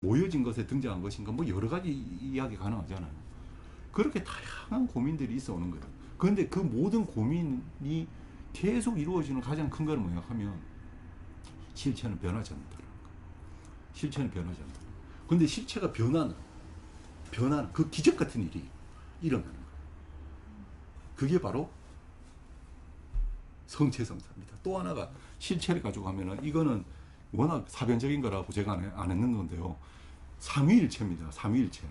모여진 것에 등장한 것인가, 뭐 여러 가지 이야기 가능하잖아요. 그렇게 다양한 고민들이 있어 오는 거예요. 그런데 그 모든 고민이 계속 이루어지는 가장 큰 거는 뭐냐 하면 실체는 변하지 않는다는 거. 실체는 변하지 않는다. 그런데 실체가 변하는 그 기적 같은 일이 일어나는 거예요. 그게 바로 성체성사입니다. 또 하나가 실체를 가지고 하면은 이거는 워낙 사변적인 거라고 제가 안 했는 건데요. 삼위일체입니다. 삼위일체.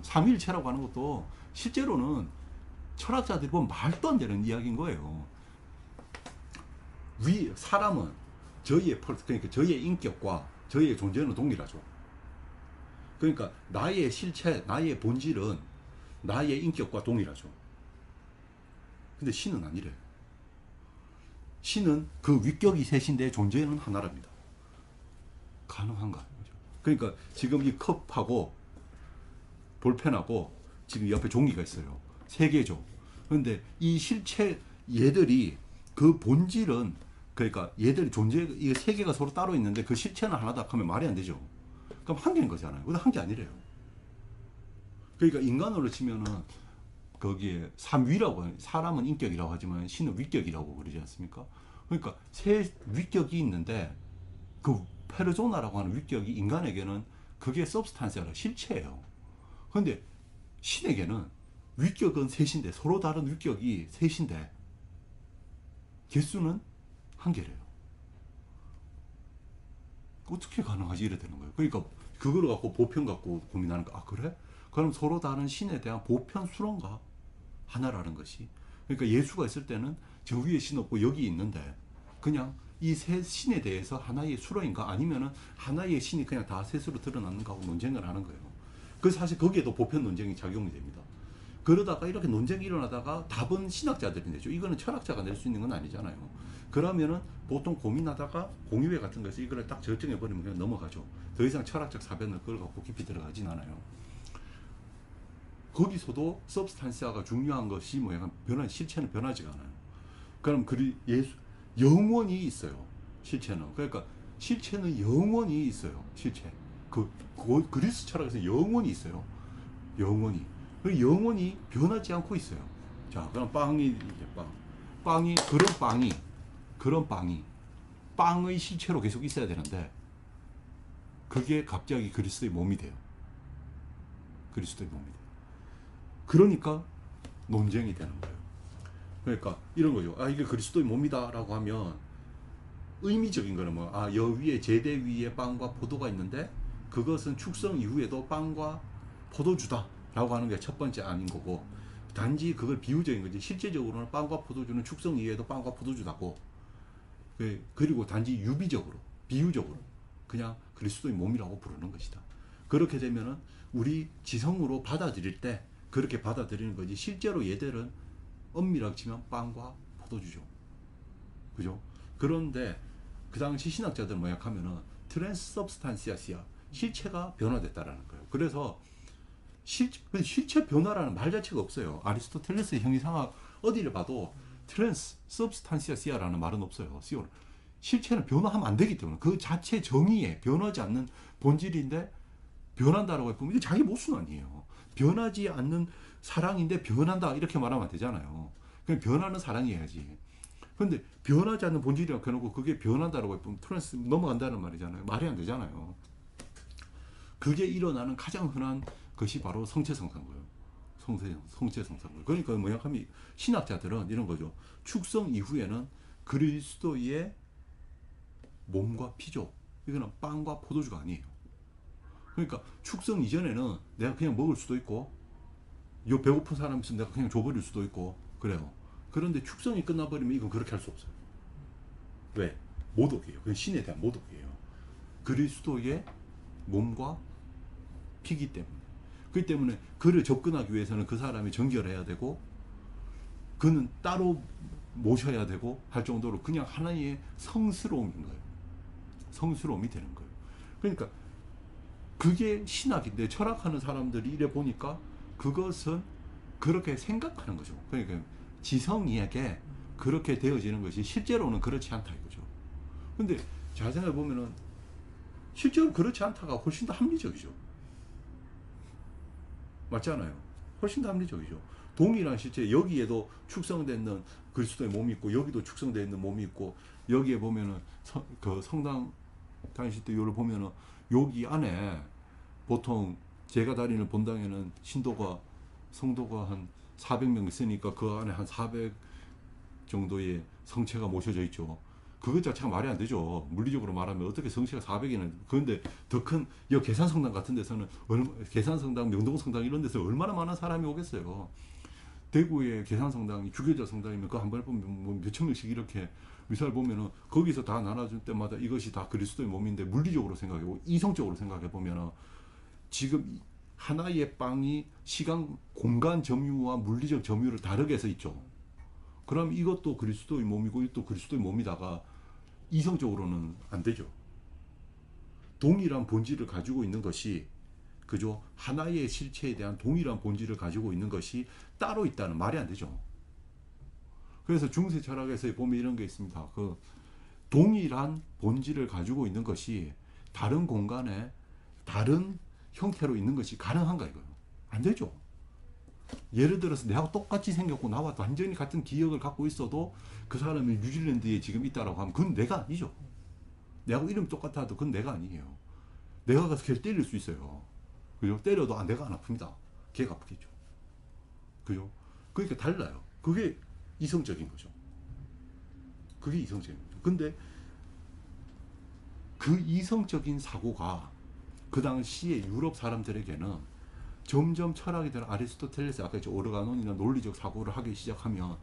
삼위일체라고 하는 것도 실제로는 철학자들이 보면 말도 안 되는 이야기인 거예요. 사람은 저희의 그러니까 저희의 인격과 저희의 존재는 동일하죠. 그러니까 나의 실체, 나의 본질은 나의 인격과 동일하죠. 근데 신은 아니래요. 신은 그 위격이 셋인데 존재는 하나랍니다. 가능한가? 그러니까 지금 이 컵하고 볼펜하고 지금 옆에 종이가 있어요. 세 개죠. 그런데 이 실체 얘들이 그 본질은 그러니까 얘들이 이 세 개가 서로 따로 있는데 그 실체는 하나다 하면 말이 안 되죠. 그럼 한 개인 거잖아요. 근데 한 개 아니래요. 그러니까 인간으로 치면은 거기에 삼위라고 사람은 인격이라고 하지만 신은 위격이라고 그러지 않습니까? 그러니까 세 위격이 있는데 그 페르소나라고 하는 위격이 인간에게는 그게 서브스탄스라 실체예요. 그런데 신에게는 위격은 셋인데 서로 다른 위격이 셋인데 개수는 한 개래요. 어떻게 가능하지 이래 되는 거예요. 그러니까 그거를 갖고 보편 갖고 고민하는 거. 아 그래? 그럼 서로 다른 신에 대한 보편 수론가 하나라는 것이. 그러니까 예수가 있을 때는 저 위에 신 없고 여기 있는데 그냥 이 세 신에 대해서 하나의 수로인가 아니면은 하나의 신이 그냥 다 셋으로 드러나는가 하고 논쟁을 하는 거예요. 그래서 사실 거기에도 보편 논쟁이 작용이 됩니다. 그러다가 이렇게 논쟁이 일어나다가 답은 신학자들이 내죠. 이거는 철학자가 낼 수 있는 건 아니잖아요. 그러면은 보통 고민하다가 공유회 같은 거에서 이걸 딱 결정해 버리면 그냥 넘어가죠. 더 이상 철학적 사변을 그걸 갖고 깊이 들어가진 않아요. 거기서도 서브스탄스가 중요한 것이 뭐야? 실체는 변하지가 않아요. 그럼 영원히 있어요. 실체는. 그러니까 실체는 영원히 있어요. 실체. 그리스 철학에서 영원히 있어요. 영원히. 영원히 변하지 않고 있어요. 자, 그럼 그런 빵의 실체로 계속 있어야 되는데, 그게 갑자기 그리스도의 몸이 돼요. 그리스도의 몸이 돼요. 그러니까 논쟁이 되는 거예요. 그러니까 이런 거죠. 아, 이게 그리스도의 몸이다라고 하면 의미적인 거는 뭐, 아, 여 위에 제대 위에 빵과 포도가 있는데 그것은 축성 이후에도 빵과 포도주다라고 하는 게 첫 번째 아닌 거고, 단지 그걸 비유적인 거지. 실제적으로는 빵과 포도주는 축성 이후에도 빵과 포도주다고. 그리고 단지 유비적으로, 비유적으로 그냥 그리스도의 몸이라고 부르는 것이다. 그렇게 되면은 우리 지성으로 받아들일 때 그렇게 받아들이는 거지. 실제로 얘들은 엄밀하게 치면 빵과 포도주죠. 그죠? 그런데 그 당시 신학자들 뭐야 하면은 트랜스서브스탄시아시아 실체가 변화됐다라는 거예요. 그래서 실체 변화라는 말 자체가 없어요. 아리스토텔레스의 형이상학 어디를 봐도 트랜스서브스탄시아시아라는 말은 없어요. 실체는 변화하면 안 되기 때문에 그 자체 정의에 변하지 않는 본질인데 변한다라고 해보면 이게 자기 모순 아니에요. 변하지 않는 사랑인데 변한다 이렇게 말하면 안 되잖아요. 그냥 변하는 사랑이어야지. 그런데 변하지 않는 본질이라고 해놓고 그게 변한다라고 해보면 트랜스 넘어간다는 말이잖아요. 말이 안 되잖아요. 그게 일어나는 가장 흔한 것이 바로 성체성사인 거예요. 성체성사인 거예요. 그러니까 뭐냐 하면 신학자들은 이런 거죠. 축성 이후에는 그리스도의 몸과 피죠. 이거는 빵과 포도주가 아니에요. 그러니까 축성 이전에는 내가 그냥 먹을 수도 있고, 요 배고픈 사람 있으면 내가 그냥 줘버릴 수도 있고 그래요. 그런데 축성이 끝나버리면 이건 그렇게 할 수 없어요. 왜? 모독이에요. 그건 신에 대한 모독이에요. 그리스도의 몸과 피기 때문에. 그렇기 때문에 그를 접근하기 위해서는 그 사람이 정결해야 되고, 그는 따로 모셔야 되고 할 정도로 그냥 하나의 성스러움인 거예요. 성스러움이 되는 거예요. 그러니까 그게 신학인데 철학하는 사람들이 이래 보니까 그것은 그렇게 생각하는 거죠. 그러니까 지성이에게 그렇게 되어지는 것이 실제로는 그렇지 않다 이거죠. 근데 잘 생각해 보면은 실제로 그렇지 않다가 훨씬 더 합리적이죠. 맞잖아요. 훨씬 더 합리적이죠. 동일한 실제 여기에도 축성되어 있는 그리스도의 몸이 있고 여기도 축성되어 있는 몸이 있고 여기에 보면은 그 성당 다니실 때 요를 보면은 여기 안에 보통 제가 다니는 본당에는 성도가 한 400명 있으니까 그 안에 한 400 정도의 성체가 모셔져 있죠. 그것 자체가 말이 안 되죠. 물리적으로 말하면 어떻게 성체가 400이나. 그런데 더 큰 계산성당 같은 데서는 계산성당, 명동성당 이런 데서 얼마나 많은 사람이 오겠어요. 대구의 계산성당이 주교자 성당이면 그 한 번에 보면 뭐 몇천 명씩 이렇게 미사를 보면은 거기서 다 나눠줄 때마다 이것이 다 그리스도의 몸인데 물리적으로 생각해보고 이성적으로 생각해 보면은 지금 하나의 빵이 시간 공간 점유와 물리적 점유를 다르게 해서 있죠. 그럼 이것도 그리스도의 몸이고 이것도 그리스도의 몸이다가 이성적으로는 안 되죠. 동일한 본질을 가지고 있는 것이 그죠? 하나의 실체에 대한 동일한 본질을 가지고 있는 것이 따로 있다는 말이 안 되죠. 그래서 중세 철학에서 보면 이런 게 있습니다. 그 동일한 본질을 가지고 있는 것이 다른 공간에 다른 형태로 있는 것이 가능한가 이거예요. 안 되죠. 예를 들어서 내하고 똑같이 생겼고 나와 완전히 같은 기억을 갖고 있어도 그 사람이 뉴질랜드에 지금 있다라고 하면 그건 내가 아니죠. 내하고 이름이 똑같아도 그건 내가 아니에요. 내가 가서 걔를 때릴 수 있어요. 그죠? 때려도 내가 안 아픕니다. 걔가 아프겠죠. 그죠? 그러니까 달라요. 그게 이성적인 거죠. 그게 이성적인 거죠. 근데 그 이성적인 사고가 그 당시에 유럽 사람들에게는 점점 철학이 되는 아리스토텔레스 아까 오르가논이나 논리적 사고를 하기 시작하면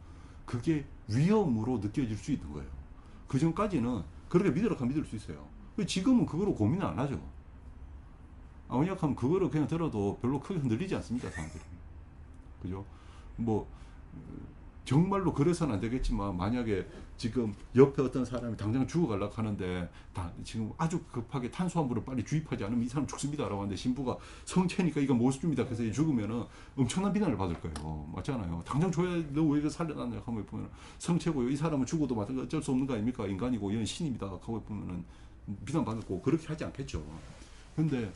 그게 위험으로 느껴질 수 있는 거예요. 그 전까지는 그렇게 믿으라고 믿을 수 있어요. 지금은 그거로 고민을 안 하죠. 왜냐하면 그거를 그냥 들어도 별로 크게 흔들리지 않습니다, 사람들이. 그죠? 뭐 정말로 그래서는 안 되겠지만 만약에 지금 옆에 어떤 사람이 당장 죽어가려고 하는데 지금 아주 급하게 탄수화물을 빨리 주입하지 않으면 이 사람 죽습니다라고 하는데 신부가 성체니까 이거 모습입니다. 그래서 죽으면은 엄청난 비난을 받을 거예요. 맞잖아요. 당장 줘야 너 왜 살려놨냐 하면 보면 성체고요. 이 사람은 죽어도 어쩔 수 없는 거 아닙니까? 인간이고 이건 신입니다. 하고 보면은 비난받을 거고 그렇게 하지 않겠죠. 근데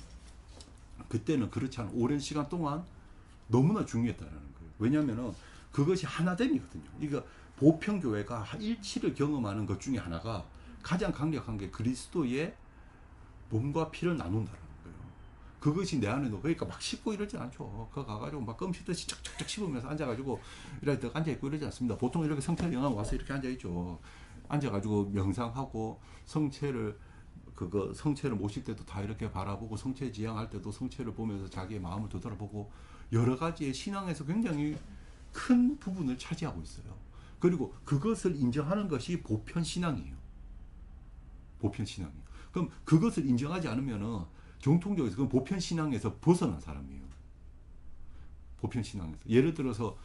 그때는 그렇지 않은 오랜 시간 동안 너무나 중요했다는 거예요. 왜냐하면은 그것이 하나됨이거든요. 이거 보편교회가 일치를 경험하는 것 중에 하나가 가장 강력한 게 그리스도의 몸과 피를 나눈다는 거예요. 그것이 내 안에 그러니까 막 씹고 이러지 않죠. 그거 가가지고 막 껌 씹듯이 척척척 씹으면서 앉아가지고 이렇게 앉아있고 이러지 않습니다. 보통 이렇게 성체 영화 와서 이렇게 앉아있죠. 앉아가지고 명상하고 성체를 모실 때도 다 이렇게 바라보고 성체 지향할 때도 성체를 보면서 자기의 마음을 되돌아보고 여러 가지의 신앙에서 굉장히 큰 부분을 차지하고 있어요. 그리고 그것을 인정하는 것이 보편신앙이에요. 보편신앙이에요. 그럼 그것을 인정하지 않으면은 정통적에서 그건 보편신앙에서 벗어난 사람이에요. 보편신앙에서. 예를 들어서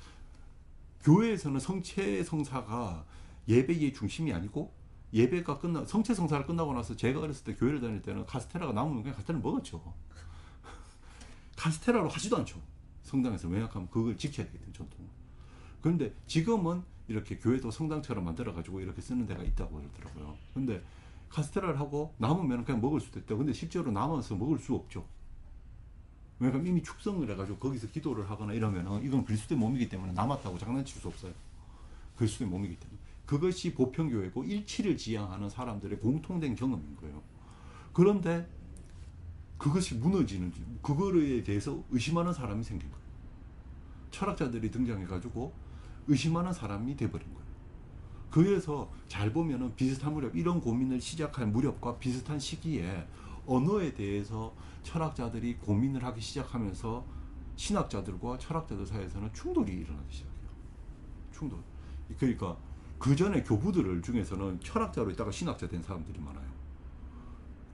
교회에서는 성체 성사가 예배의 중심이 아니고 예배가 성체 성사를 끝나고 나서 제가 어렸을 때 교회를 다닐 때는 카스테라가 남으면 그냥 카스테라를 먹었죠. 카스테라로 하지도 않죠. 성당에서. 왜냐하면 그걸 지켜야 되기 때문에 전통. 그런데 지금은 이렇게 교회도 성당처럼 만들어가지고 이렇게 쓰는 데가 있다고 그러더라고요. 근데 카스테라를 하고 남으면 그냥 먹을 수도 있다. 근데 실제로 남아서 먹을 수 없죠. 왜냐하면 이미 축성을 해가지고 거기서 기도를 하거나 이러면은 이건 그리스도의 몸이기 때문에 남았다고 장난칠 수 없어요. 그리스도의 몸이기 때문에. 그것이 보편교회고 일치를 지향하는 사람들의 공통된 경험인 거예요. 그런데 그것이 무너지는지, 그거에 대해서 의심하는 사람이 생긴 거예요. 철학자들이 등장해가지고 의심하는 사람이 돼버린 거예요. 그래서 잘 보면은 비슷한 무렵, 이런 고민을 시작한 무렵과 비슷한 시기에 언어에 대해서 철학자들이 고민을 하기 시작하면서 신학자들과 철학자들 사이에서는 충돌이 일어나기 시작해요. 충돌. 그러니까 그 전에 교부들 중에서는 철학자로 있다가 신학자 된 사람들이 많아요.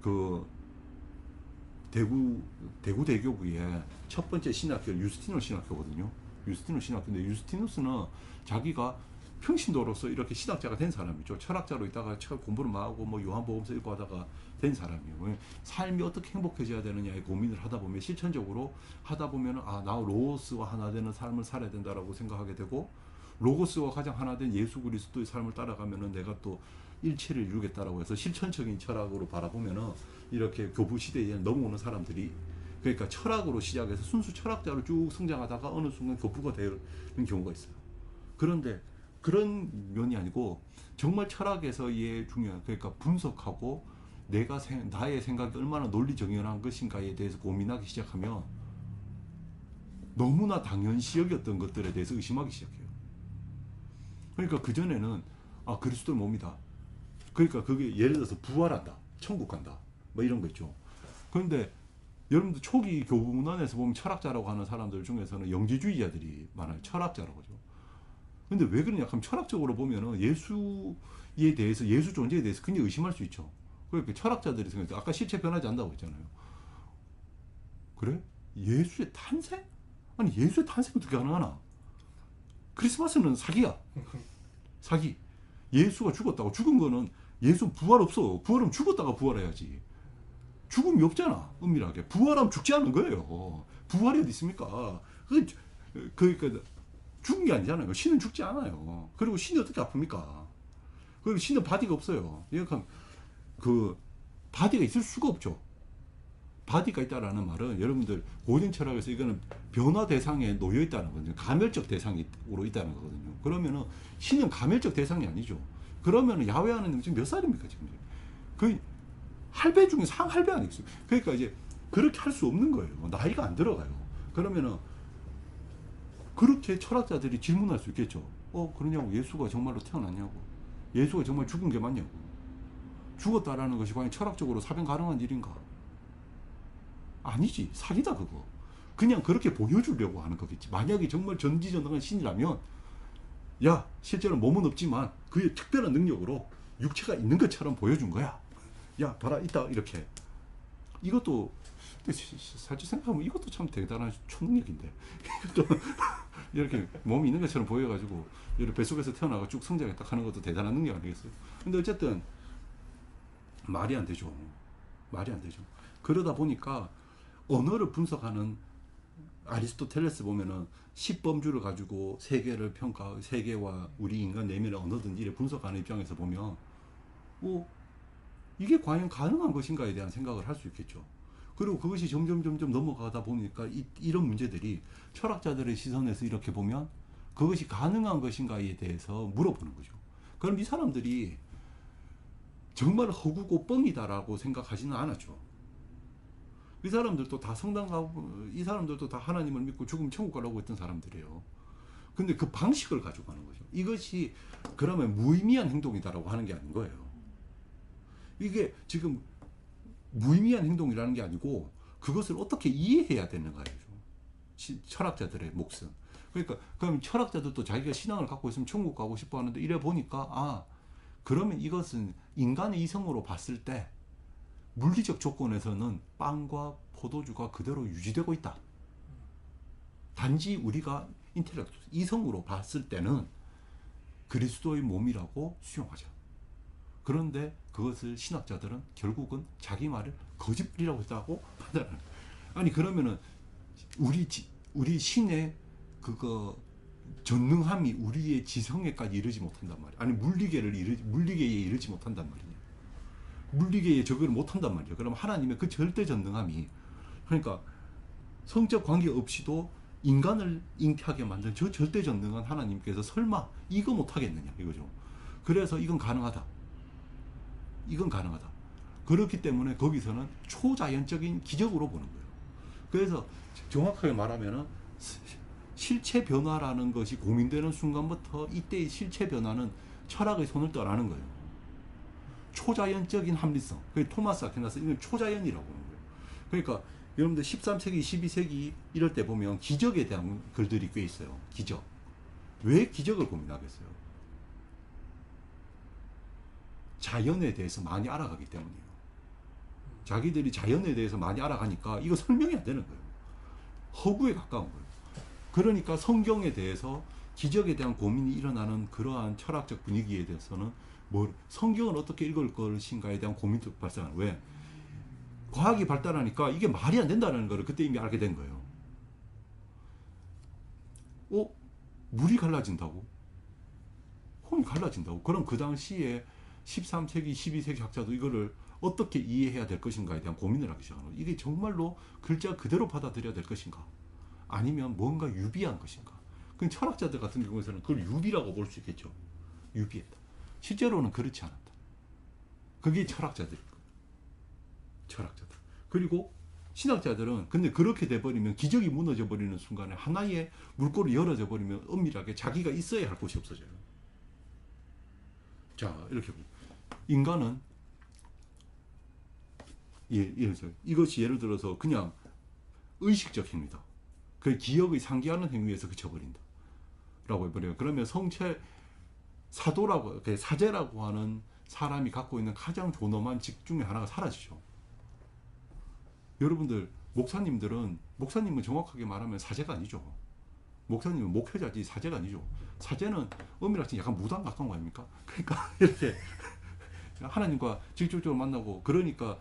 그 대구 대교구에 첫 번째 신학교 유스티누스 신학교거든요. 유스티누스 신학교인데 유스티누스는 자기가 평신도로서 이렇게 신학자가 된 사람이죠. 철학자로 있다가 철 공부를 막 하고 뭐 요한복음서 읽고 하다가 된 사람이에요. 삶이 어떻게 행복해져야 되느냐에 고민을 하다 보면 실천적으로 하다 보면 나 로스와 하나 되는 삶을 살아야 된다라고 생각하게 되고 로고스와 가장 하나 된 예수 그리스도의 삶을 따라가면은 내가 또 일체를 이루겠다라고 해서 실천적인 철학으로 바라보면은 이렇게 교부 시대에 넘어오는 사람들이, 그러니까 철학으로 시작해서 순수 철학자로 쭉 성장하다가 어느 순간 교부가 되는 경우가 있어요. 그런데 그런 면이 아니고 정말 철학에서의 중요한, 그러니까 분석하고 나의 생각이 얼마나 논리정연한 것인가에 대해서 고민하기 시작하면 너무나 당연시 여겼던 것들에 대해서 의심하기 시작해요. 그러니까 그전에는 그리스도의 몸이다. 그러니까 그게 예를 들어서 부활한다. 천국 간다. 뭐 이런 거 있죠. 그런데 여러분들 초기 교부문안에서 보면 철학자라고 하는 사람들 중에서는 영지주의자들이 많아요. 철학자라고 하죠. 근데 왜 그러냐 하면 철학적으로 보면은 예수에 대해서, 예수 존재에 대해서 굉장히 의심할 수 있죠. 그러니까 철학자들이 생각해서 아까 실체 변하지 않는다고 했잖아요. 그래? 예수의 탄생? 아니 예수의 탄생이 어떻게 가능하나? 크리스마스는 사기야. 사기. 예수가 죽었다고. 죽은 거는, 예수 부활 없어. 부활은 죽었다가 부활해야지. 죽음이 없잖아. 은밀하게. 부활하면 죽지 않은 거예요. 부활이 어디 있습니까? 그러니까 죽은 게 아니잖아요. 신은 죽지 않아요. 그리고 신이 어떻게 아픕니까? 그리고 신은 바디가 없어요. 그 바디가 있을 수가 없죠. 바디가 있다라는 말은 여러분들 고전 철학에서 이거는 변화 대상에 놓여 있다는 거거든요. 가멸적 대상으로 있다는 거거든요. 그러면은 신은 가멸적 대상이 아니죠. 그러면은 야훼 하나님 지금 몇 살입니까 지금? 그 할배 중에 상할배 아니겠어요? 그러니까 이제 그렇게 할 수 없는 거예요. 나이가 안 들어가요. 그러면은 그렇게 철학자들이 질문할 수 있겠죠. 그러냐고, 예수가 정말로 태어났냐고, 예수가 정말 죽은 게 맞냐고, 죽었다라는 것이 과연 철학적으로 사변 가능한 일인가? 아니지. 사기다 그거. 그냥 그렇게 보여주려고 하는 거겠지. 만약에 정말 전지전능한 신이라면, 야 실제로 몸은 없지만 그의 특별한 능력으로 육체가 있는 것처럼 보여준 거야. 야 봐라 있다. 이렇게. 이것도 사실 생각하면 이것도 참 대단한 초능력인데, 이것도 이렇게 몸이 있는 것처럼 보여가지고 이렇게 뱃속에서 태어나가 쭉 성장했다 하는 것도 대단한 능력 아니겠어요? 근데 어쨌든 말이 안 되죠. 말이 안 되죠. 그러다 보니까 언어를 분석하는 아리스토텔레스 보면은 10범주를 가지고 세계를 세계와 우리 인간 내면의 언어든지 이를 분석하는 입장에서 보면 이게 과연 가능한 것인가에 대한 생각을 할 수 있겠죠. 그리고 그것이 점점 넘어가다 보니까 이런 문제들이 철학자들의 시선에서 이렇게 보면 그것이 가능한 것인가에 대해서 물어보는 거죠. 그럼 이 사람들이 정말 허구고 뻥이다라고 생각하지는 않았죠. 이 사람들도 다 성당 가고, 이 사람들도 다 하나님을 믿고 죽으면 천국 가라고 했던 사람들이에요. 근데 그 방식을 가지고 가는 거죠. 이것이 그러면 무의미한 행동이다라고 하는 게 아닌 거예요. 이게 지금 무의미한 행동이라는 게 아니고 그것을 어떻게 이해해야 되는 거예요. 철학자들의 몫은. 그러니까 그럼 철학자들도 자기가 신앙을 갖고 있으면 천국 가고 싶어 하는데, 이래 보니까 그러면 이것은 인간의 이성으로 봤을 때 물리적 조건에서는 빵과 포도주가 그대로 유지되고 있다. 단지 우리가 인텔렉트, 이성으로 봤을 때는 그리스도의 몸이라고 수용하자. 그런데 그것을 신학자들은 결국은 자기 말을 거짓말이라고 했다고 판단하는 거예요. 아니 그러면은 우리 신의 그거 전능함이 우리의 지성에까지 이르지 못한단 말이야. 아니 물리계에 이르지 못한단 말이야. 물리계에 적용을 못한단 말이야. 그럼 하나님의 그 절대 전능함이, 그러니까 성적 관계 없이도 인간을 잉태하게 만든 저 절대 전능한 하나님께서 설마 이거 못하겠느냐 이거죠. 그래서 이건 가능하다. 이건 가능하다. 그렇기 때문에 거기서는 초자연적인 기적으로 보는 거예요. 그래서 정확하게 말하면은 실체 변화라는 것이 고민되는 순간부터 이때의 실체 변화는 철학의 손을 떠나는 거예요. 초자연적인 합리성. 그게 토마스 아퀴나스 이건 초자연이라고 하는 거예요. 그러니까 여러분들 13세기, 12세기 이럴 때 보면 기적에 대한 글들이 꽤 있어요. 기적. 왜 기적을 고민하겠어요? 자연에 대해서 많이 알아가기 때문이에요. 자기들이 자연에 대해서 많이 알아가니까 이거 설명이 안 되는 거예요. 허구에 가까운 거예요. 그러니까 성경에 대해서 기적에 대한 고민이 일어나는 그러한 철학적 분위기에 대해서는 성경을 어떻게 읽을 것인가에 대한 고민도 발생하는. 왜? 과학이 발달하니까 이게 말이 안 된다는 걸 그때 이미 알게 된 거예요. 물이 갈라진다고? 혼이 갈라진다고. 그럼 그 당시에 13세기, 12세기 학자도 이거를 어떻게 이해해야 될 것인가에 대한 고민을 하기 시작하는 거예요. 이게 정말로 글자 그대로 받아들여야 될 것인가? 아니면 뭔가 유비한 것인가? 그 철학자들 같은 경우에는 그걸 유비라고 볼 수 있겠죠. 유비했다. 실제로는 그렇지 않았다. 그게 철학자들이고. 철학자들. 그리고 신학자들은 근데 그렇게 돼버리면 기적이 무너져 버리는 순간에 하나의 물꼬를 열어져 버리면 엄밀하게 자기가 있어야 할 곳이 없어져요. 자, 이렇게 인간은 이것이 예를 들어서 그냥 의식적 행위다. 그 기억의 상기하는 행위에서 그쳐버린다. 라고 해버려요. 그러면 성체 사도라고, 사제라고 하는 사람이 갖고 있는 가장 존엄한 직 중에 하나가 사라지죠. 여러분들, 목사님은 정확하게 말하면 사제가 아니죠. 목사님은 목회자지 사제가 아니죠. 사제는 엄밀하게 약간 무당 가까운 거 아닙니까? 그러니까 이렇게 하나님과 직접적으로 만나고, 그러니까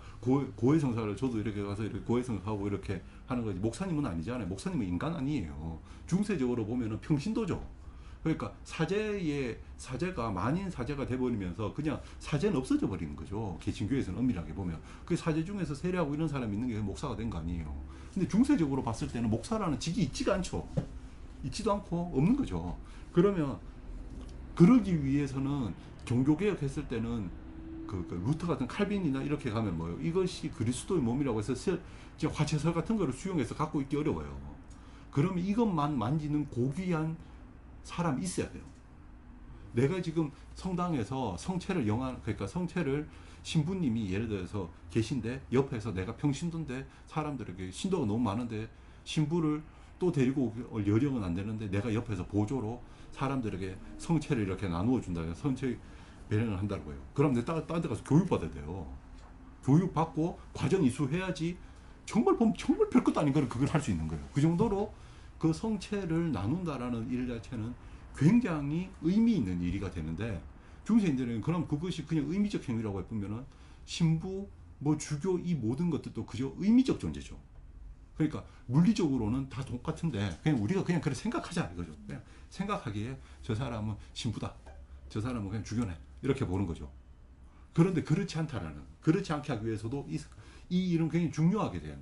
고해성사를 저도 이렇게 가서 이렇게 고해성사하고 이렇게 하는 거지. 목사님은 아니잖아요. 목사님은 인간 아니에요. 중세적으로 보면은 평신도죠. 그러니까 사제가 만인 사제가 돼버리면서 그냥 사제는 없어져 버리는 거죠. 개신교에서는 엄밀하게 보면 그 사제 중에서 세례하고 이런 사람이 있는 게 목사가 된 거 아니에요. 근데 중세적으로 봤을 때는 목사라는 직이 있지가 않죠. 있지도 않고 없는 거죠. 그러면 그러기 위해서는 종교개혁 했을 때는 그 루터 같은 칼빈이나 이렇게 가면 뭐예요? 이것이 그리스도의 몸이라고 해서 화채설 같은 거를 수용해서 갖고 있기 어려워요. 그러면 이것만 만지는 고귀한 사람이 있어야 돼요. 내가 지금 성당에서 성체를 그러니까 성체를 신부님이 예를 들어서 계신데 옆에서 내가 평신도인데 사람들에게 신도가 너무 많은데 신부를 또 데리고 올 여력은 안 되는데 내가 옆에서 보조로 사람들에게 성체를 이렇게 나누어 준다. 성체 배령을 한다고 해요. 그럼 내가 딴 데 가서 교육받아야 돼요. 교육받고 과정 이수해야지 정말 별것도 아닌 거를 그걸 할 수 있는 거예요. 그 정도로 그 성체를 나눈다라는 일 자체는 굉장히 의미 있는 일이가 되는데, 중세인들은 그럼 그것이 그냥 의미적 행위라고 해보면은 신부, 주교 이 모든 것들도 그저 의미적 존재죠. 그러니까 물리적으로는 다 똑같은데 그냥 우리가 그냥 그렇게 생각하자 이거죠. 그냥 생각하기에 저 사람은 신부다, 저 사람은 그냥 주교네, 이렇게 보는 거죠. 그런데 그렇지 않게 하기 위해서도 이 일은 굉장히 중요하게 돼요.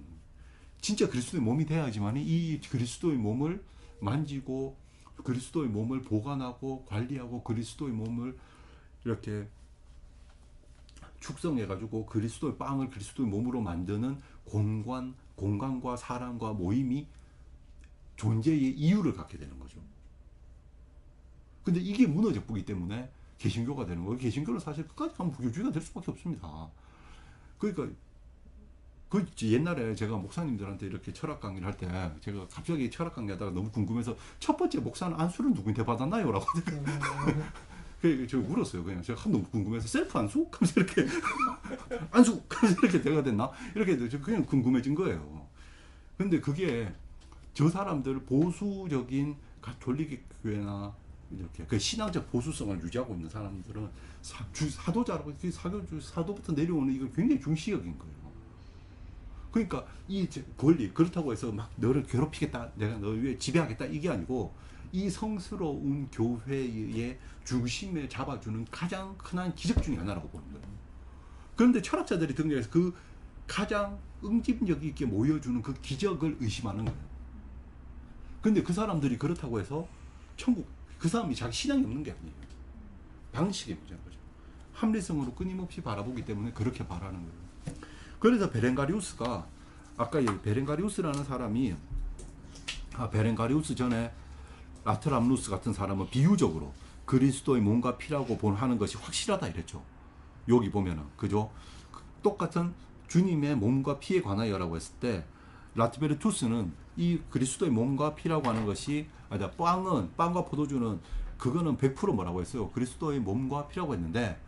진짜 그리스도의 몸이 돼야지만 이 그리스도의 몸을 만지고 그리스도의 몸을 보관하고 관리하고 그리스도의 몸을 이렇게 축성해가지고 그리스도의 빵을 그리스도의 몸으로 만드는 공간과 사람과 모임이 존재의 이유를 갖게 되는 거죠. 근데 이게 무너져 보기 때문에 개신교가 되는 거예요. 개신교는 사실 끝까지 가면 부교주의가 될 수밖에 없습니다. 그러니까 옛날에 제가 목사님들한테 이렇게 철학 강의를 할 때 제가 갑자기 철학 강의하다가 너무 궁금해서 첫 번째 목사는 안수를 누구한테 받았나요? 라고 제가 물었어요. 그냥 제가 너무 궁금해서 셀프 안수? 하면서 이렇게 안수! 하면서 이렇게 내가 됐나? 이렇게 그냥 궁금해진 거예요. 근데 그게 저 사람들 보수적인 가톨릭 교회나 이렇게 그 신앙적 보수성을 유지하고 있는 사람들은 사도자라고 사도부터 내려오는 이걸 굉장히 중시적인 거예요. 그러니까 이 권리, 그렇다고 해서 막 너를 괴롭히겠다, 내가 너 위에 지배하겠다, 이게 아니고 이 성스러운 교회의 중심에 잡아주는 가장 흔한 기적 중에 하나라고 보는 거예요. 그런데 철학자들이 등장해서 그 가장 응집력 있게 모여주는 그 기적을 의심하는 거예요. 근데 그 사람들이 그렇다고 해서 그 사람이 자기 신앙이 없는 게 아니에요. 방식의 문제인 거죠. 합리성으로 끊임없이 바라보기 때문에 그렇게 바라는 거예요. 그래서 베렌가리우스가 아까 베렌가리우스라는 사람이 베렌가리우스 전에 라트람누스 같은 사람은 비유적으로 그리스도의 몸과 피라고 하는 것이 확실하다 이랬죠. 여기 보면은 그죠? 똑같은 주님의 몸과 피에 관하여라고 했을 때 라트베르투스는 이 그리스도의 몸과 피라고 하는 것이 빵과 포도주는 그거는 100% 뭐라고 했어요? 그리스도의 몸과 피라고 했는데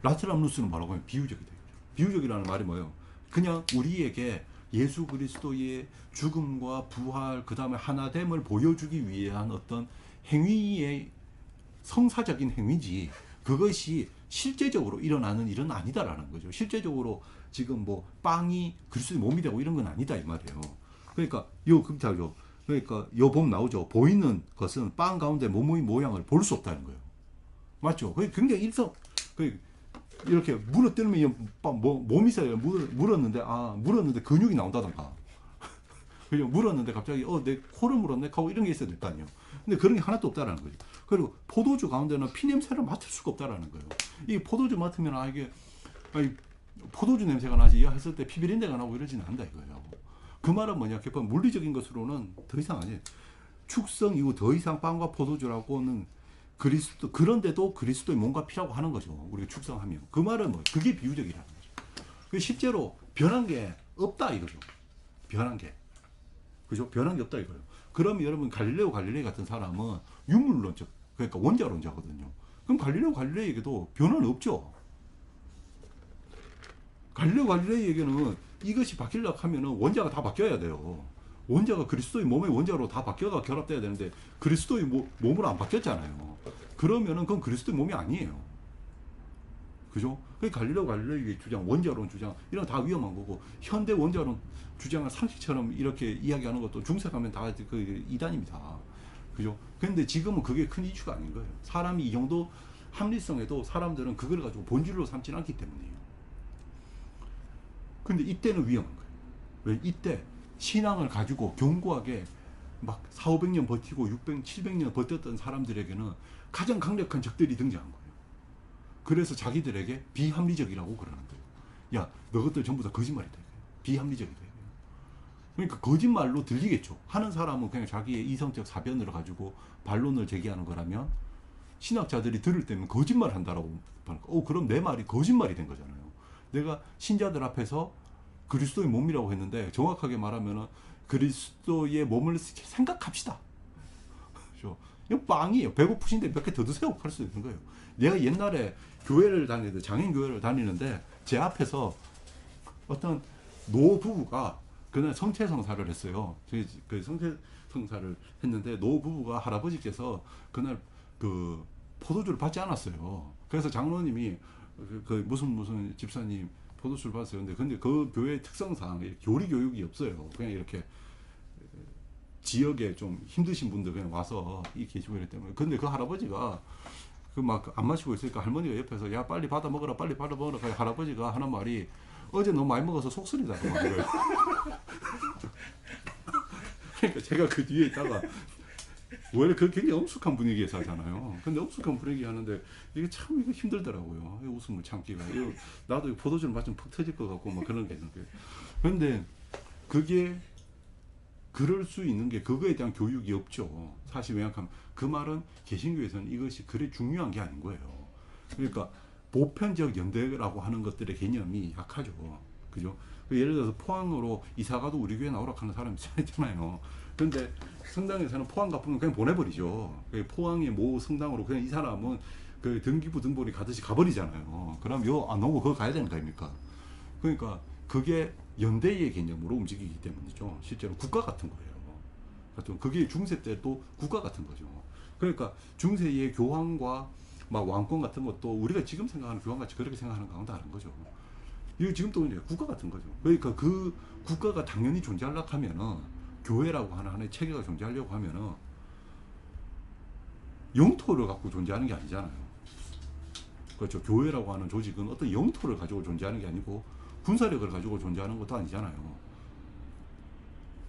라트람누스는 뭐라고 하면 비유적이다. 비유적이라는 말이 뭐예요? 그냥 우리에게 예수 그리스도의 죽음과 부활, 그 다음에 하나됨을 보여주기 위한 어떤 행위의 성사적인 행위지, 그것이 실제적으로 일어나는 일은 아니다라는 거죠. 실제적으로 지금 빵이 그리스도의 몸이 되고 이런 건 아니다 이 말이에요. 그러니까 그렇게 하죠. 그러니까 요 보면 나오죠. 보이는 것은 빵 가운데 몸의 모양을 볼 수 없다는 거예요. 맞죠? 그게 굉장히 이렇게 물어뜯으면 몸이 물었는데 물었는데 근육이 나온다던가. 그죠? 물었는데 갑자기 내 코를 물었네 하고 이런 게 있어야 될 거 아니에요. 근데 그런 게 하나도 없다라는 거죠. 그리고 포도주 가운데는 피 냄새를 맡을 수가 없다라는 거예요. 이 포도주 맡으면 이게 포도주 냄새가 나지 했을 때 피비린내가 나고 이러지는 않는다 이거예요. 그 말은 뭐냐? 물리적인 것으로는 더 이상 아니에요. 축성 이후 더 이상 빵과 포도주라고는 그리스도, 그런데도 그리스도의 몸과 피라고 하는 거죠. 우리가 축성하면. 그 말은 그게 비유적이라는 거죠. 실제로 변한 게 없다 이거죠. 변한 게. 그죠? 변한 게 없다 이거예요. 그러면 여러분 갈릴레오 갈릴레이 같은 사람은 유물론적, 그러니까 원자론자거든요. 그럼 갈릴레오 갈릴레이에게도 변화는 없죠. 갈릴레오 갈릴레이에게는 이것이 바뀌려고 하면은 원자가 다 바뀌어야 돼요. 원자가 그리스도의 몸의 원자로 다 바뀌어가 결합돼야 되는데 그리스도의 몸으로 안 바뀌었잖아요. 그러면은 그건 그리스도의 몸이 아니에요. 그죠? 그 갈릴레오 갈릴레이의 주장, 원자론 주장 이런 다 위험한 거고 현대 원자론 주장을 상식처럼 이렇게 이야기하는 것도 중세 가면 다 그 이단입니다. 그죠? 근데 지금은 그게 큰 이슈가 아닌 거예요. 사람이 이 정도 합리성에도 사람들은 그걸 가지고 본질로 삼지는 않기 때문이에요. 근데 이때는 위험한 거예요. 왜? 이때 신앙을 가지고 견고하게 막 400~500년 버티고 600~700년 버텼던 사람들에게는 가장 강력한 적들이 등장한 거예요. 그래서 자기들에게 비합리적이라고 그러는 거예요. 야, 너것들 전부 다 거짓말이다. 비합리적이다. 그러니까 거짓말로 들리겠죠. 하는 사람은 그냥 자기의 이성적 사변을 가지고 반론을 제기하는 거라면 신학자들이 들을 때면 거짓말 한다라고 그럼 내 말이 거짓말이 된 거잖아요. 내가 신자들 앞에서 그리스도의 몸이라고 했는데 정확하게 말하면은 그리스도의 몸을 생각합시다. 그렇죠? 이거 빵이에요. 배고프신데 몇 개 더 드세요. 할 수 있는 거예요. 내가 옛날에 교회를 다니는데 장인교회를 다니는데 제 앞에서 어떤 노 부부가 그날 성체성사를 했어요. 그 성체성사를 했는데 노 부부가 할아버지께서 그날 그 포도주를 받지 않았어요. 그래서 장로님이 그 무슨 집사님 포도주를 받았어요. 근데 그 교회 특성상 교리 교육이 없어요. 그냥 이렇게 지역에 좀 힘드신 분들 그냥 와서 이 계시고 이랬 때문에. 근데 그 할아버지가 그 막 안 마시고 있으니까 할머니가 옆에서 야 빨리 받아 먹어라 빨리 받아 먹어라. 할아버지가 하는 말이 어제 너무 많이 먹어서 속쓰리다고 하는 거예요. 그러니까 제가 그 뒤에 있다가 원래 그 굉장히 엄숙한 분위기에서 하잖아요. 근데 엄숙한 분위기 하는데 이게 참 이거 힘들더라고요. 이 웃음을 참기가. 나도 포도주를 마시면 푹 터질 것 같고 막 그런 게 있는 거예요. 그런데 그게 그럴 수 있는 게 그거에 대한 교육이 없죠. 사실 왜냐하면 그 말은 개신교에서는 이것이 그리 중요한 게 아닌 거예요. 그러니까 보편적 연대라고 하는 것들의 개념이 약하죠. 그죠? 예를 들어서 포항으로 이사가도 우리 교회 나오라 하는 사람이 있잖아요. 근데 성당에서는 포항 갚으면 그냥 보내버리죠. 포항의 모 성당으로 그냥 이 사람은 그 등기부 등본이 가듯이 가버리잖아요. 그럼 너무 그거 가야 되는 거 아닙니까? 그러니까 그게 연대의 개념으로 움직이기 때문이죠. 실제로 국가 같은 거예요. 그게 중세 때도 국가 같은 거죠. 그러니까 중세의 교황과 막 왕권 같은 것도 우리가 지금 생각하는 교황같이 그렇게 생각하는 거하고는 다른 거죠. 이거 지금 또 이제 국가 같은 거죠. 그러니까 그 국가가 당연히 존재하려고 하면은 교회라고 하는 하나의 체계가 존재하려고 하면은 영토를 갖고 존재하는 게 아니잖아요. 그렇죠. 교회라고 하는 조직은 어떤 영토를 가지고 존재하는 게 아니고 군사력을 가지고 존재하는 것도 아니잖아요.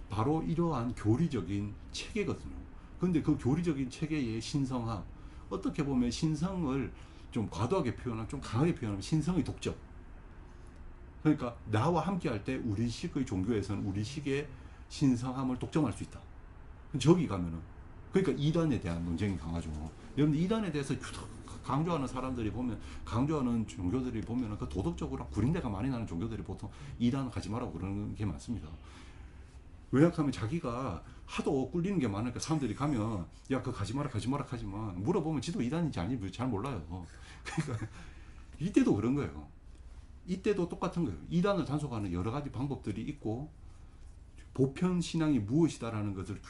바로 이러한 교리적인 체계거든요. 근데 그 교리적인 체계의 신성함, 어떻게 보면 신성을 좀 과도하게 표현하면, 좀 강하게 표현하면 신성의 독점. 그러니까 나와 함께 할 때 우리식의 종교에서는 우리식의 신성함을 독점할 수 있다. 저기 가면은 그러니까 이단에 대한 논쟁이 강하죠. 여러분 이단에 대해서 강조하는 사람들이 보면 강조하는 종교들이 보면 그 도덕적으로 구린내가 많이 나는 종교들이 보통 이단 가지 말라고 그러는 게 많습니다. 왜냐하면 자기가 하도 꿀리는 게 많으니까 사람들이 가면 야 그거 가지 마라 하지만 물어보면 지도 이단인지 아닌지 잘 몰라요. 그러니까 이때도 그런 거예요. 이때도 똑같은 거예요. 이단을 단속하는 여러 가지 방법들이 있고 보편 신앙이 무엇이다라는 것을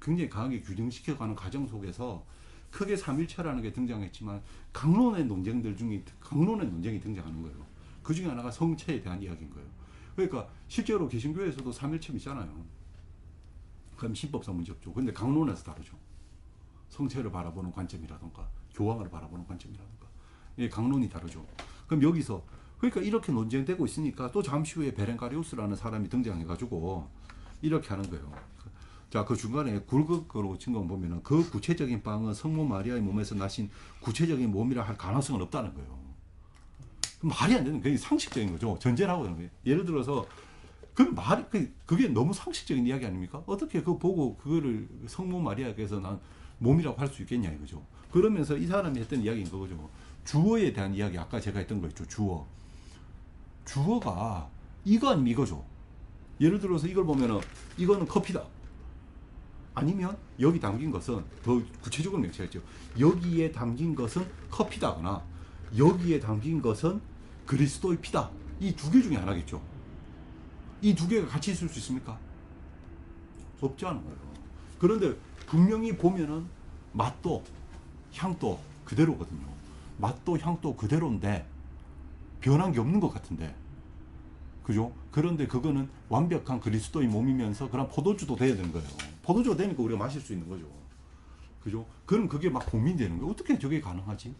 굉장히 강하게 규정시켜가는 과정 속에서 크게 삼일체라는 게 등장했지만 강론의 논쟁이 등장하는 거예요. 그 중에 하나가 성체에 대한 이야기인 거예요. 그러니까 실제로 개신교에서도 삼일체 있잖아요. 그럼 신법상 문제 없죠. 근데 강론에서 다르죠. 성체를 바라보는 관점이라든가 교황을 바라보는 관점이라든가 예, 강론이 다르죠. 그럼 여기서 그러니까 이렇게 논쟁되고 있으니까 또 잠시 후에 베렌가리우스라는 사람이 등장해가지고 이렇게 하는 거예요. 자, 그 중간에 굵은 증거 보면은 그 구체적인 빵은 성모 마리아의 몸에서 나신 구체적인 몸이라 할 가능성은 없다는 거예요. 말이 안 되는 그게 상식적인 거죠. 전제를 하고 있는 거예요. 예를 들어서 그게 너무 상식적인 이야기 아닙니까? 어떻게 그거 보고 그거를 성모 마리아께서 난 몸이라고 할 수 있겠냐 이거죠. 그러면서 이 사람이 했던 이야기인 거죠. 주어에 대한 이야기 아까 제가 했던 거 있죠. 주어가 이거 아니면 이거죠. 예를 들어서 이걸 보면은 이거는 커피다. 아니면 여기 담긴 것은 더 구체적으로 명시했죠. 여기에 담긴 것은 커피다거나 여기에 담긴 것은 그리스도의 피다. 이 두 개 중에 하나겠죠. 이 두 개가 같이 있을 수 있습니까? 없지 않은 거예요. 그런데 분명히 보면은 맛도 향도 그대로거든요. 맛도 향도 그대로인데 변한 게 없는 것 같은데 그죠? 그런데 그거는 완벽한 그리스도의 몸이면서 그런 포도주도 돼야 되는 거예요. 포도주가 되니까 우리가 마실 수 있는 거죠. 그죠? 그럼 그게 막 고민되는 거예요. 어떻게 저게 가능하지?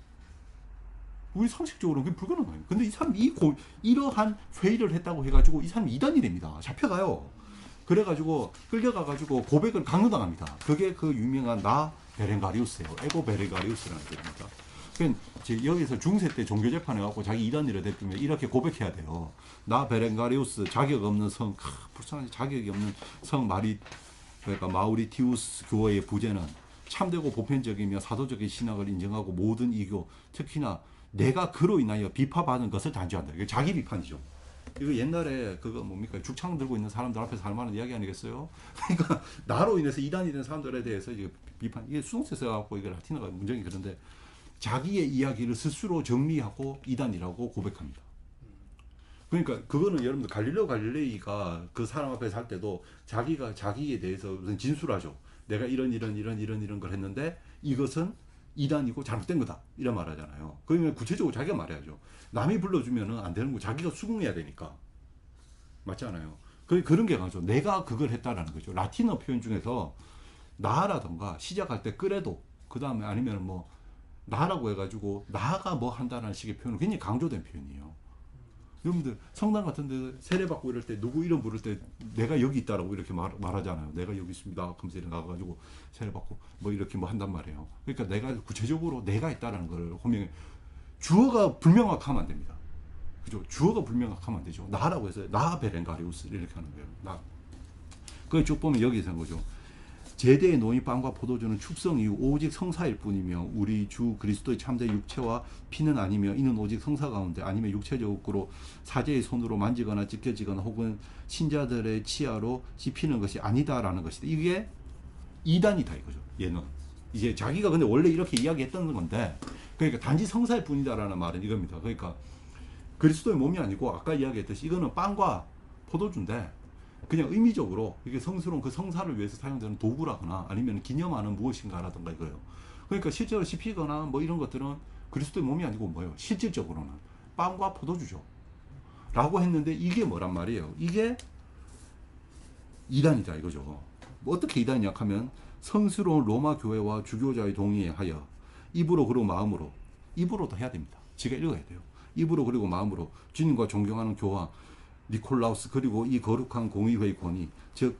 우리 상식적으로는 그게 불가능해요. 근데 이 사람이 이러한 회의를 했다고 해가지고 이 사람이 이단이 됩니다. 잡혀가요. 그래가지고 끌려가가지고 고백을 강요당합니다. 그게 그 유명한 나 베렌가리우스예요. 에고 베렌가리우스라는 겁니다. 여기서 중세 때 종교재판 해갖고 자기 이단이라 대표면 이렇게 고백해야 돼요. 나 베렌가리우스 자격 없는 불쌍하지 자격이 없는 그러니까 마우리티우스 교회의 부제는 참되고 보편적이며 사도적인 신학을 인정하고 모든 이교 특히나 내가 그로 인하여 비판받은 것을 단죄한다. 이게 자기 비판이죠. 이거 옛날에 그거 뭡니까 죽창 들고 있는 사람들 앞에서 할 만한 이야기 아니겠어요? 그러니까 나로 인해서 이단이 된 사람들에 대해서 이게 비판 이게 수동태 써갖고 이게 라틴어가 문제이 그런데 자기의 이야기를 스스로 정리하고 이단이라고 고백합니다. 그러니까 그거는 여러분들 갈릴레오 갈릴레이가 그 사람 앞에서 할 때도 자기가 자기에 대해서 무슨 진술하죠. 내가 이런 걸 했는데 이것은 이단이고 잘못된 거다 이런 말하잖아요. 그러면 구체적으로 자기가 말해야죠. 남이 불러주면은 안 되는 거 자기가 수긍해야 되니까 맞지 않아요? 그런 게 강하죠. 내가 그걸 했다라는 거죠. 라틴어 표현 중에서 나라던가 시작할 때 그래도 그 다음에 아니면 뭐 나라고 해가지고 나가 뭐 한다는 식의 표현은 굉장히 강조된 표현이에요. 여러분들 성당 같은 데 세례받고 이럴 때 누구 이름 부를 때 내가 여기 있다라고 이렇게 말하잖아요. 내가 여기 있습니다. 하면서 이렇게 나가가지고 세례받고 뭐 이렇게 뭐 한단 말이에요. 그러니까 내가 구체적으로 내가 있다라는 걸 호명해. 주어가 불명확하면 안 됩니다. 그죠? 주어가 불명확하면 안 되죠. 나라고 해서 나 베렌가리우스 이렇게 하는 거예요. 나. 그걸 쭉 보면 여기서 한 거죠. 제대의 노인 빵과 포도주는 축성 이후 오직 성사일 뿐이며 우리 주 그리스도의 참된 육체와 피는 아니며 이는 오직 성사 가운데 아니면 육체적으로 사제의 손으로 만지거나 찢겨지거나 혹은 신자들의 치아로 씹히는 것이 아니다라는 것이다. 이게 이단이다 이거죠. 얘는 이제 자기가 근데 원래 이렇게 이야기했던 건데 그러니까 단지 성사일 뿐이다라는 말은 이겁니다. 그러니까 그리스도의 몸이 아니고 아까 이야기했듯이 이거는 빵과 포도주인데 그냥 의미적으로 이게 성스러운 그 성사를 위해서 사용되는 도구라거나 아니면 기념하는 무엇인가라든가 이거예요. 그러니까 실제로 씹히거나 뭐 이런 것들은 그리스도의 몸이 아니고 뭐예요? 실질적으로는 빵과 포도주죠. 라고 했는데 이게 뭐란 말이에요? 이게 이단이다 이거죠. 뭐 어떻게 이단이냐 하면 성스러운 로마 교회와 주교자의 동의에 하여 입으로 그리고 마음으로 입으로도 해야 됩니다. 지가 읽어야 돼요. 입으로 그리고 마음으로 주님과 존경하는 교황 니콜라우스 그리고 이 거룩한 공의회의 권위 즉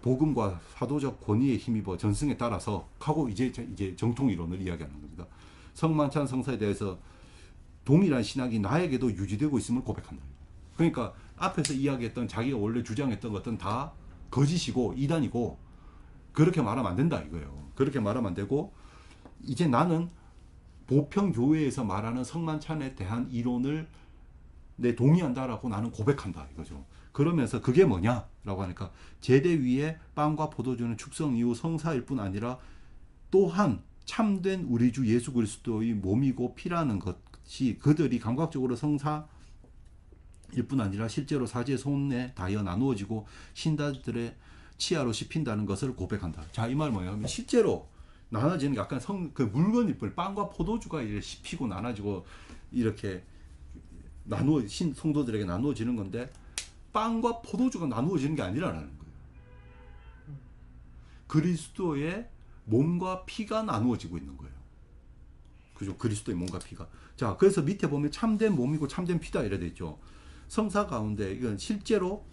복음과 사도적 권위에 힘입어 전승에 따라서 하고 이제 정통 이론을 이야기하는 겁니다. 성만찬 성사에 대해서 동일한 신학이 나에게도 유지되고 있음을 고백한다. 그러니까 앞에서 이야기했던 자기가 원래 주장했던 것은 다 거짓이고 이단이고 그렇게 말하면 안 된다 이거예요. 그렇게 말하면 안 되고 이제 나는 보편교회에서 말하는 성만찬에 대한 이론을 내 동의한다라고 나는 고백한다 이거죠. 그러면서 그게 뭐냐라고 하니까 제대 위에 빵과 포도주는 축성 이후 성사일 뿐 아니라 또한 참된 우리 주 예수 그리스도의 몸이고 피라는 것이 그들이 감각적으로 성사일 뿐 아니라 실제로 사제 손에 닿아 나누어지고 신자들의 치아로 씹힌다는 것을 고백한다. 자, 이 말 뭐냐면 실제로 나눠지는 게 약간 그 물건일 뿐 빵과 포도주가 이렇게 씹히고 나눠지고 이렇게 성도들에게 나누어지는 건데 빵과 포도주가 나누어지는 게 아니라는 거예요. 그리스도의 몸과 피가 나누어지고 있는 거예요. 그죠? 그리스도의 몸과 피가. 자, 그래서 밑에 보면 참된 몸이고 참된 피다 이래 돼 있죠. 성사 가운데 이건 실제로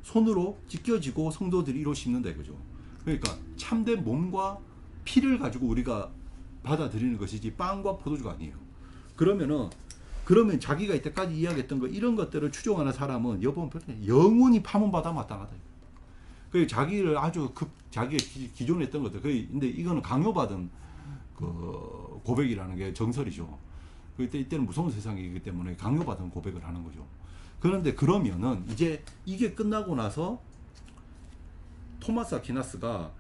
손으로 찢겨지고 성도들이 이로 씹는다 이거죠. 그러니까 참된 몸과 피를 가지고 우리가 받아들이는 것이지 빵과 포도주가 아니에요. 그러면 자기가 이때까지 이야기했던 거 이런 것들을 추종하는 사람은 여보면 영원히 파문받아 마땅하다. 그 자기를 아주 자기가 기존에 했던 것들. 근데 이거는 강요받은 그 고백이라는 게 정설이죠. 이때는 무서운 세상이기 때문에 강요받은 고백을 하는 거죠. 그런데 그러면은 이제 이게 끝나고 나서 토마스 아퀴나스가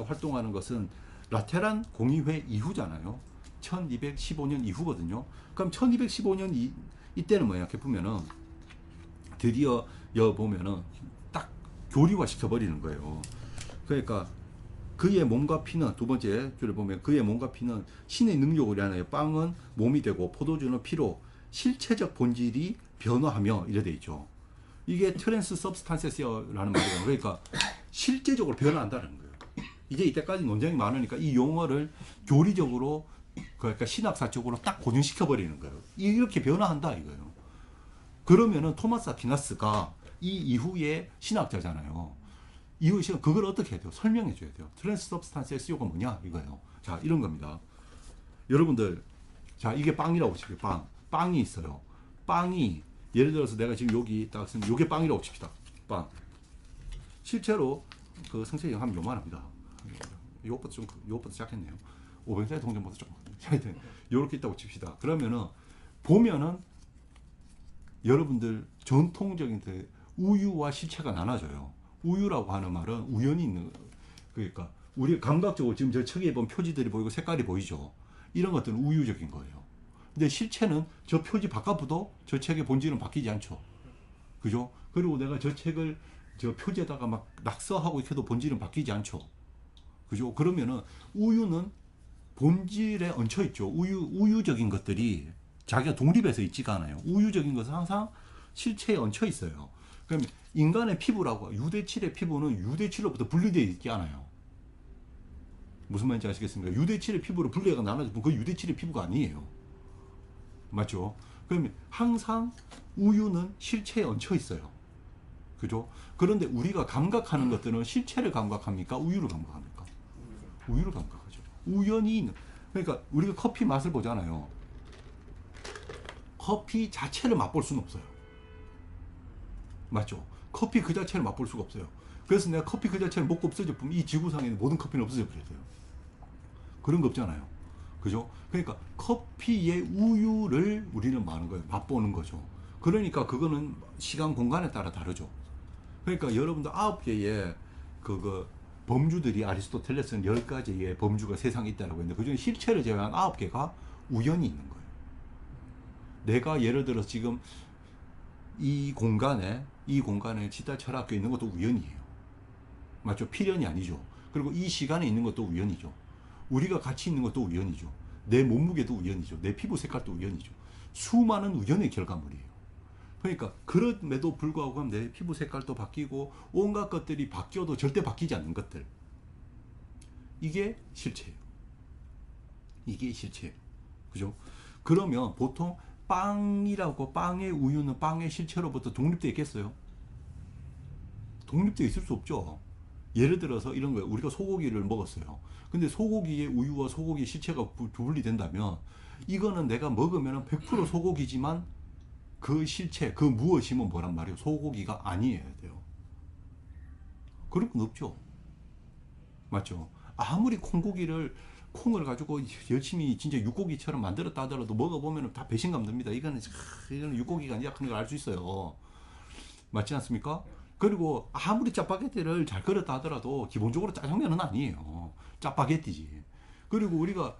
활동하는 것은 라테란 공의회 이후잖아요. 1215년 이후거든요. 그럼 1215년 이때는 뭐야? 이렇게 보면은 드디어 보면은 딱 교리화 시켜버리는 거예요. 그러니까 그의 몸과 피는 두 번째 줄에 보면 그의 몸과 피는 신의 능력으로 하나요. 빵은 몸이 되고 포도주는 피로 실체적 본질이 변화하며 이래 돼 있죠. 이게 트랜스 서브스탄세스라는 말이에요. 그러니까 실제적으로 변화한다는 거예요. 이제 이때까지 논쟁이 많으니까 이 용어를 교리적으로 그러니까 신학사적으로 딱 고정시켜 버리는 거예요. 이렇게 변화한다 이거예요. 그러면은 토마스 아퀴나스가 이 이후에 신학자잖아요. 이후에 그걸 어떻게 해야 돼요? 설명해 줘야 돼요. 트랜스 서브스탄시스가 뭐냐 이거예요. 자, 이런 겁니다. 여러분들, 자, 이게 빵이라고 칩시다. 빵이 있어요. 빵이 예를 들어서 내가 지금 여기 딱 쓰면 요게 빵이라고 칩시다. 빵. 실제로 그 성체형 하면 요만합니다. 요것보다 작겠네요. 500살 동전보다 조금. 하여튼 요렇게 있다고 칩시다. 그러면은 보면은 여러분들 전통적인 우유와 실체가 나눠져요. 우유라고 하는 말은 우연히 있는 거예요. 그러니까 우리 감각적으로 지금 저 척에 보면 표지들이 보이고 색깔이 보이죠. 이런 것들은 우유적인 거예요. 근데 실체는 저 표지 바꿔도 저 책의 본질은 바뀌지 않죠. 그죠? 그리고 내가 저 책을 저 표지에다가 막 낙서하고 이렇게 해도 본질은 바뀌지 않죠. 그죠? 그러면은 우유는 본질에 얹혀 있죠. 우유적인 것들이 자기가 독립해서 있지가 않아요. 우유적인 것은 항상 실체에 얹혀 있어요. 그러면 인간의 피부라고 유대칠의 피부는 유대칠로부터 분리되어 있지 않아요. 무슨 말인지 아시겠습니까? 유대칠의 피부로 분리가 나눠지면 그 유대칠의 피부가 아니에요. 맞죠? 그러면 항상 우유는 실체에 얹혀 있어요. 그죠? 그런데 우리가 감각하는 것들은 실체를 감각합니까? 우유를 감각합니까? 우유를 감각하죠. 우연히 있는. 그러니까 우리가 커피 맛을 보잖아요. 커피 자체를 맛볼 수는 없어요. 맞죠? 커피 그 자체를 맛볼 수가 없어요. 그래서 내가 커피 그 자체를 먹고 없어져 보면 이 지구상에 있는 모든 커피는 없어져 버려요. 그런 거 없잖아요. 그죠? 그러니까 커피의 우유를 우리는 많은 거예요. 맛보는 거죠. 그러니까 그거는 시간 공간에 따라 다르죠. 그러니까 여러분들 9개의 범주들이 아리스토텔레스는 10가지의 범주가 세상에 있다고 했는데 그중에 실체를 제외한 9개가 우연히 있는 거예요. 내가 예를 들어서 지금 이 공간에 지타 철학교에 있는 것도 우연이에요. 맞죠? 필연이 아니죠. 그리고 이 시간에 있는 것도 우연이죠. 우리가 같이 있는 것도 우연이죠. 내 몸무게도 우연이죠. 내 피부 색깔도 우연이죠. 수많은 우연의 결과물이에요. 그러니까 그럼에도 불구하고 내 피부 색깔도 바뀌고 온갖 것들이 바뀌어도 절대 바뀌지 않는 것들. 이게 실체예요. 이게 실체예요. 그죠? 그러면 보통 빵의 우유는 빵의 실체로부터 독립되어 있겠어요? 독립되어 있을 수 없죠. 예를 들어서 이런 거예요. 우리가 소고기를 먹었어요. 근데 소고기의 우유와 소고기의 실체가 분리된다면 이거는 내가 먹으면 100% 소고기지만 그 실체, 그 무엇이면 뭐란 말이에요? 소고기가 아니어야 돼요. 그런 건 없죠. 맞죠? 아무리 콩을 가지고 열심히 진짜 육고기처럼 만들었다 하더라도 먹어보면 다 배신감 듭니다. 이거는 육고기가 아니야 하는 걸 알 수 있어요. 맞지 않습니까? 그리고 아무리 짜파게티를 잘 끓였다 하더라도 기본적으로 짜장면은 아니에요. 짜파게티지. 그리고 우리가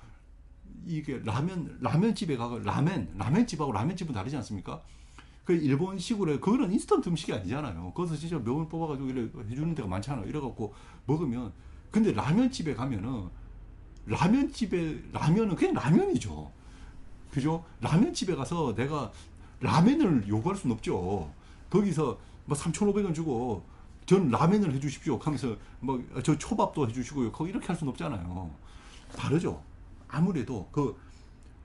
이게 라면집에 가고 라면집하고 라면집은 다르지 않습니까? 그 일본식으로 그거는 인스턴트 음식이 아니잖아요. 거기서 진짜 면을 뽑아가지고 이래 해주는 데가 많잖아요. 이래갖고 먹으면 근데 라면집에 가면은 라면은 그냥 라면이죠. 그죠? 라면집에 가서 내가 라면을 요구할 수는 없죠. 거기서 뭐 3,500원 주고 전 라면을 해주십시오 하면서 뭐 저 초밥도 해주시고요. 거기 이렇게 할 수는 없잖아요. 다르죠. 아무래도 그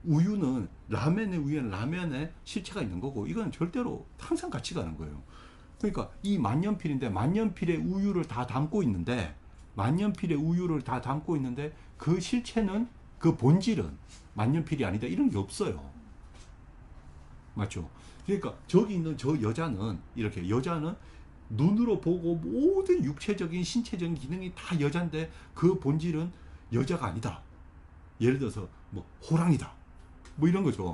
우유는 라면의 우유는 라면에 실체가 있는 거고 이건 절대로 항상 같이 가는 거예요. 그러니까 이 만년필인데 만년필의 우유를 다 담고 있는데 만년필의 우유를 다 담고 있는데 그 실체는 그 본질은 만년필이 아니다 이런 게 없어요. 맞죠? 그러니까 저기 있는 저 여자는 이렇게 여자는 눈으로 보고 모든 육체적인 신체적인 기능이 다 여잔데 그 본질은 여자가 아니다. 예를 들어서 뭐 호랑이다. 뭐 이런 거죠.